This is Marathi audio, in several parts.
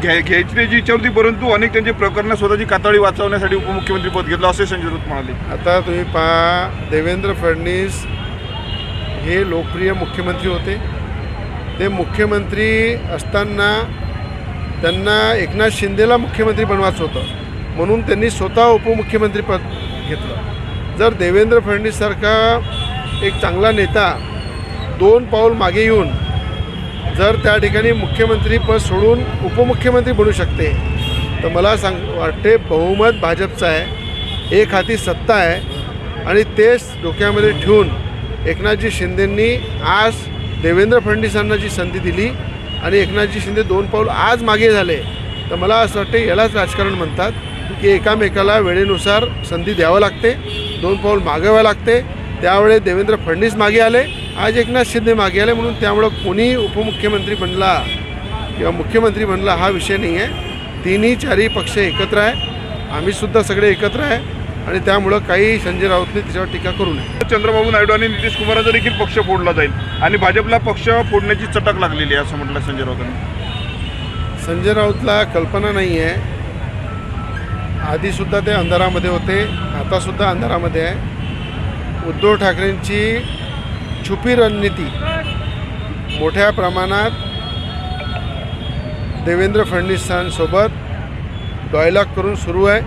घ्यायची त्याची इच्छा होती, परंतु अनेक त्यांचे प्रकरण स्वतःची कातडी वाचवण्यासाठी उपमुख्यमंत्री पद घेतलं असे संजय राऊत म्हणाले. आता तुम्ही पहा, देवेंद्र फडणवीस हे लोकप्रिय मुख्यमंत्री होते. ते मुख्यमंत्री असताना त्यांना एकनाथ शिंदेला मुख्यमंत्री बनवायचं होतं, म्हणून त्यांनी स्वतः उपमुख्यमंत्रीपद घेतलं. जर देवेंद्र फडणवीससारखा एक चांगला नेता 2 पाऊल मागे येऊन जर त्या ठिकाणी मुख्यमंत्रीपद सोडून उपमुख्यमंत्री बनू शकते, तर मला वाटते बहुमत भाजपचं आहे, एक हाती सत्ता आहे. आणि तेच डोक्यामध्ये ठेवून एकनाथजी शिंदेंनी आज देवेंद्र फडणवीसांना जी संधी दिली आणि एकनाथजी शिंदे 2 पाऊल आज मागे झाले, तर मला असं वाटते यालाच राजकारण म्हणतात की एकामेकाला वेळेनुसार संधी द्यावं लागते, 2 पाऊल मागावं लागते. त्यावेळेस देवेंद्र फडणवीस मागे आले, आज एकनाथ शिंदे मागे आले, म्हणून त्यामुळं कोणी उपमुख्यमंत्री बनला किंवा मुख्यमंत्री बनला हा विषय नाही आहे. तिन्ही चारही पक्ष एकत्र आहे, आम्हीसुद्धा सगळे एकत्र आहे आणि त्यामुळं काही संजय राऊतने त्याच्यावर टीका करू नये. चंद्रबाबू नायडू आणि नितीश कुमारांचा देखील पक्ष फोडला जाईल आणि भाजपला पक्ष फोडण्याची चटक लागलेली आहे असं म्हटलं संजय राऊतांनी. संजय राऊतला कल्पना नाही आहे. आधीसुद्धा ते अंधारामध्ये होते, आतासुद्धा अंधारामध्ये आहे. उद्धव ठाकरेंची छुपी रणनीती मोठ्या प्रमाणात देवेंद्र फडणवीसांसोबत डायलॉग करून सुरू आहे.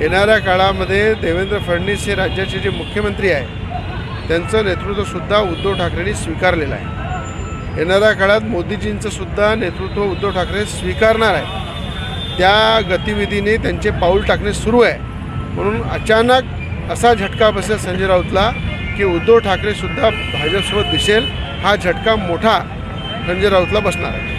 येणाऱ्या काळामध्ये देवेंद्र फडणवीस हे राज्याचे जे मुख्यमंत्री आहे त्यांचं नेतृत्वसुद्धा उद्धव ठाकरेंनी स्वीकारलेलं आहे. येणाऱ्या काळात मोदीजींचंसुद्धा नेतृत्व उद्धव ठाकरे स्वीकारणार आहे. त्या गतिविधीने त्यांचे पाऊल टाकणे सुरू आहे. म्हणून अचानक असा झटका बसेल संजय राऊतला की उद्धव ठाकरेसुद्धा भाजपसोबत दिसेल. हा झटका मोठा संजय राऊतला बसणार आहे.